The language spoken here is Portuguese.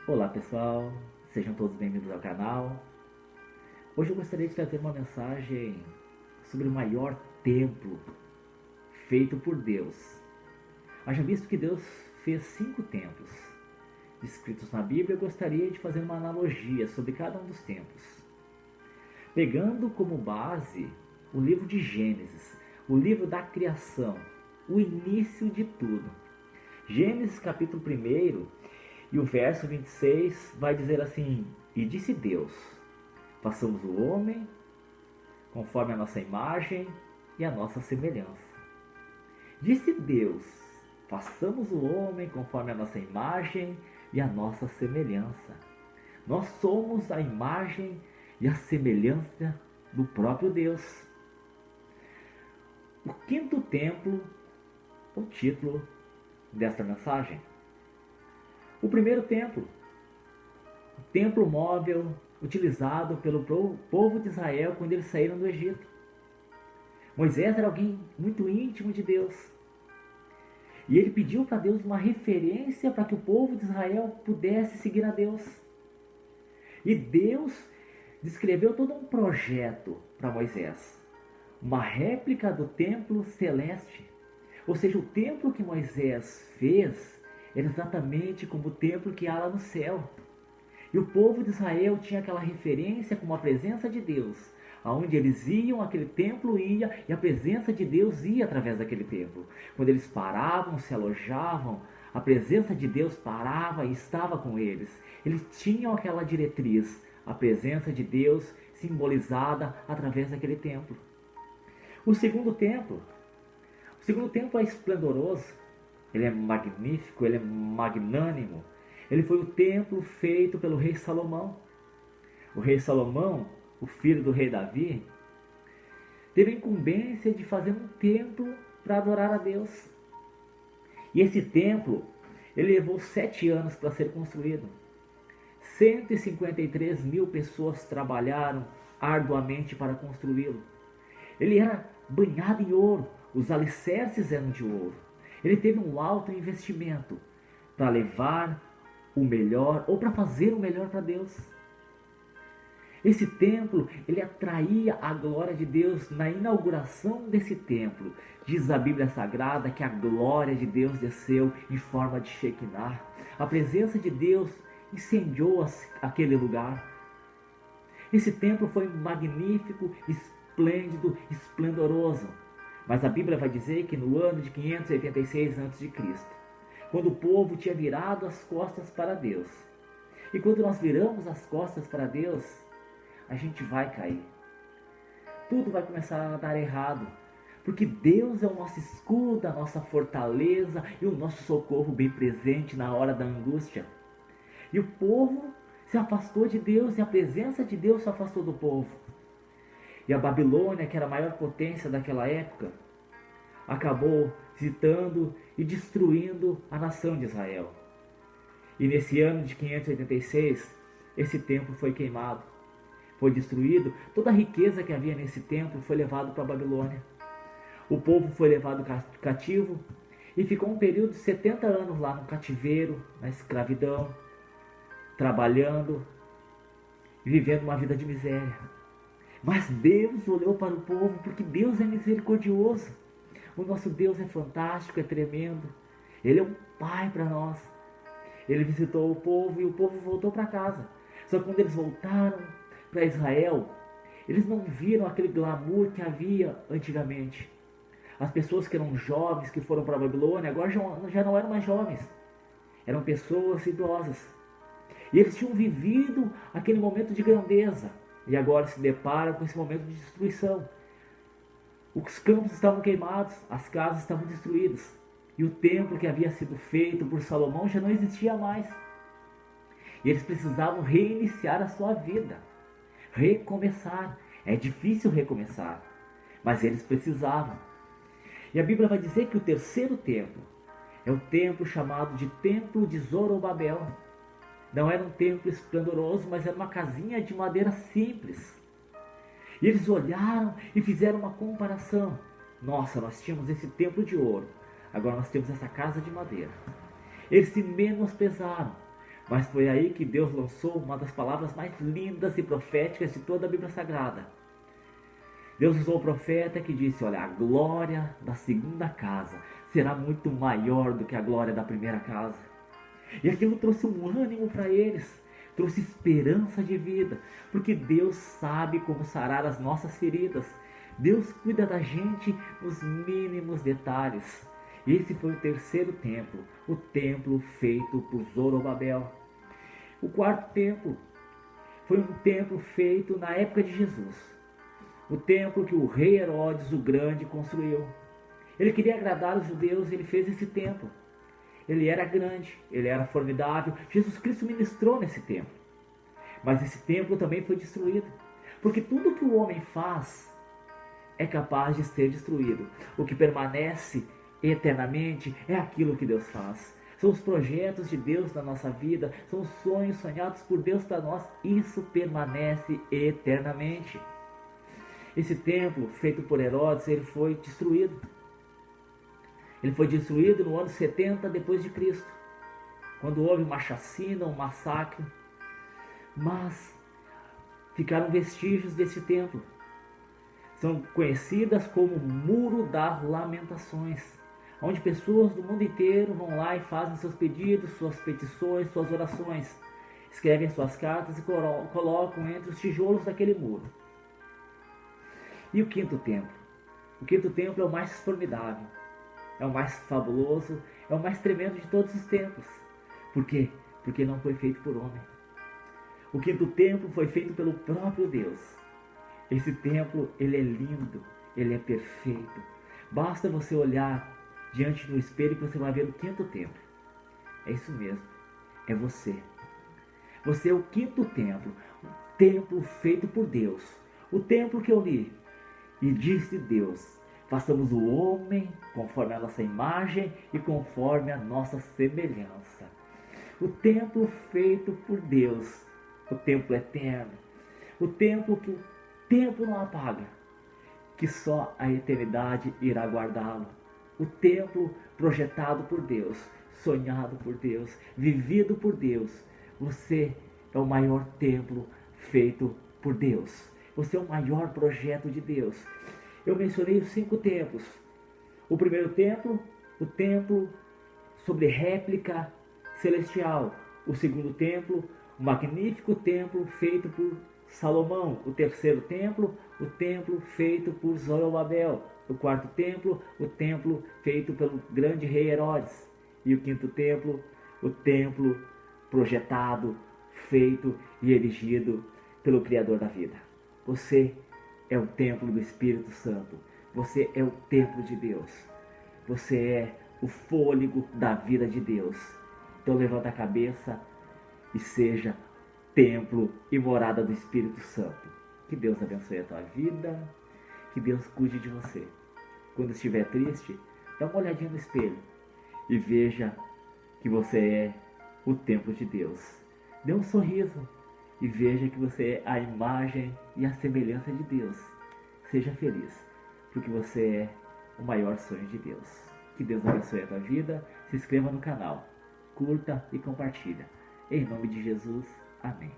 Olá pessoal, sejam todos bem-vindos ao canal. Hoje eu gostaria de trazer uma mensagem sobre o maior templo feito por Deus. Haja visto que Deus fez 5 templos descritos na Bíblia, eu gostaria de fazer uma analogia sobre cada um dos templos. Pegando como base o livro de Gênesis, o livro da criação, o início de tudo. Gênesis capítulo 1 e o verso 26 vai dizer assim: E disse Deus, façamos o homem conforme a nossa imagem e a nossa semelhança. Disse Deus, façamos o homem conforme a nossa imagem e a nossa semelhança. Nós somos a imagem e a semelhança do próprio Deus. O quinto templo, o título desta mensagem. O primeiro templo, o templo móvel utilizado pelo povo de Israel quando eles saíram do Egito. Moisés era alguém muito íntimo de Deus. E ele pediu para Deus uma referência para que o povo de Israel pudesse seguir a Deus. E Deus descreveu todo um projeto para Moisés. Uma réplica do templo celeste. Ou seja, o templo que Moisés fez era exatamente como o templo que há lá no céu. E o povo de Israel tinha aquela referência como a presença de Deus. Aonde eles iam, aquele templo ia, e a presença de Deus ia através daquele templo. Quando eles paravam, se alojavam, a presença de Deus parava e estava com eles. Eles tinham aquela diretriz, a presença de Deus simbolizada através daquele templo. O segundo templo é esplendoroso. Ele é magnífico, ele é magnânimo. Ele foi o templo feito pelo rei Salomão. O rei Salomão, o filho do rei Davi, teve a incumbência de fazer um templo para adorar a Deus. E esse templo, ele levou 7 anos para ser construído. 153 mil pessoas trabalharam arduamente para construí-lo. Ele era banhado em ouro, os alicerces eram de ouro. Ele teve um alto investimento para levar o melhor ou para fazer o melhor para Deus. Esse templo, ele atraía a glória de Deus. Na inauguração desse templo, diz a Bíblia Sagrada que a glória de Deus desceu em forma de Shekinah. A presença de Deus incendiou aquele lugar. Esse templo foi magnífico, esplêndido, esplendoroso. Mas a Bíblia vai dizer que no ano de 586 a.C., quando o povo tinha virado as costas para Deus, e quando nós viramos as costas para Deus, a gente vai cair. Tudo vai começar a dar errado, porque Deus é o nosso escudo, a nossa fortaleza e o nosso socorro bem presente na hora da angústia. E o povo se afastou de Deus e a presença de Deus se afastou do povo. E a Babilônia, que era a maior potência daquela época, acabou visitando e destruindo a nação de Israel. E nesse ano de 586, esse templo foi queimado, foi destruído. Toda a riqueza que havia nesse templo foi levado para a Babilônia. O povo foi levado cativo e ficou um período de 70 anos lá no cativeiro, na escravidão, trabalhando e vivendo uma vida de miséria. Mas Deus olhou para o povo, porque Deus é misericordioso. O nosso Deus é fantástico, é tremendo. Ele é um pai para nós. Ele visitou o povo e o povo voltou para casa. Só que quando eles voltaram para Israel, eles não viram aquele glamour que havia antigamente. As pessoas que eram jovens, que foram para a Babilônia, agora já não eram mais jovens. Eram pessoas idosas. E eles tinham vivido aquele momento de grandeza. E agora se deparam com esse momento de destruição. Os campos estavam queimados, as casas estavam destruídas. E o templo que havia sido feito por Salomão já não existia mais. E eles precisavam reiniciar a sua vida. Recomeçar. É difícil recomeçar, mas eles precisavam. E a Bíblia vai dizer que o terceiro templo é o templo chamado de Templo de Zorobabel. Não era um templo esplendoroso, mas era uma casinha de madeira simples. E eles olharam e fizeram uma comparação. Nossa, nós tínhamos esse templo de ouro, agora nós temos essa casa de madeira. Eles se menosprezaram, Mas foi aí que Deus lançou uma das palavras mais lindas e proféticas de toda a Bíblia Sagrada. Deus usou o profeta que disse: olha, a glória da segunda casa será muito maior do que a glória da primeira casa. E aquilo trouxe um ânimo para eles, trouxe esperança de vida, porque Deus sabe como sarar as nossas feridas. Deus cuida da gente nos mínimos detalhes. Esse foi o terceiro templo, o templo feito por Zorobabel. O quarto templo foi um templo feito na época de Jesus. O templo que o rei Herodes o Grande construiu. Ele queria agradar os judeus e ele fez esse templo. Ele era grande, ele era formidável. Jesus Cristo ministrou nesse templo. Mas esse templo também foi destruído. Porque tudo que o homem faz é capaz de ser destruído. O que permanece eternamente é aquilo que Deus faz. São os projetos de Deus na nossa vida, são os sonhos sonhados por Deus para nós. Isso permanece eternamente. Esse templo feito por Herodes, ele foi destruído. Ele foi destruído no ano 70 depois de Cristo, quando houve uma chacina, um massacre. Mas ficaram vestígios desse templo. São conhecidas como Muro das Lamentações, onde pessoas do mundo inteiro vão lá e fazem seus pedidos, suas petições, suas orações. Escrevem suas cartas e colocam entre os tijolos daquele muro. E o quinto templo? O quinto templo é o mais formidável, é o mais fabuloso, é o mais tremendo de todos os templos. Por quê? Porque não foi feito por homem. O quinto templo foi feito pelo próprio Deus. Esse templo, ele é lindo, ele é perfeito. Basta você olhar diante do espelho que você vai ver o quinto templo. É isso mesmo, é você. Você é o quinto templo, o templo feito por Deus. O templo que eu li. E disse Deus: façamos o homem conforme a nossa imagem e conforme a nossa semelhança. O templo feito por Deus, o templo eterno, o templo que o tempo não apaga, que só a eternidade irá guardá-lo. O templo projetado por Deus, sonhado por Deus, vivido por Deus. Você é o maior templo feito por Deus. Você é o maior projeto de Deus. Eu mencionei os 5 templos. O primeiro templo, o templo sobre réplica celestial. O segundo templo, o magnífico templo feito por Salomão. O terceiro templo, o templo feito por Zorobabel. O quarto templo, o templo feito pelo grande rei Herodes. E o quinto templo, o templo projetado, feito e erigido pelo Criador da vida. Você é o templo do Espírito Santo. Você é o templo de Deus. Você é o fôlego da vida de Deus. Então levanta a cabeça e seja templo e morada do Espírito Santo. Que Deus abençoe a tua vida. Que Deus cuide de você. Quando estiver triste, dá uma olhadinha no espelho e veja que você é o templo de Deus. Dê um sorriso e veja que você é a imagem e a semelhança de Deus. Seja feliz, porque você é o maior sonho de Deus. Que Deus abençoe a tua vida. Se inscreva no canal, curta e compartilha. Em nome de Jesus, amém.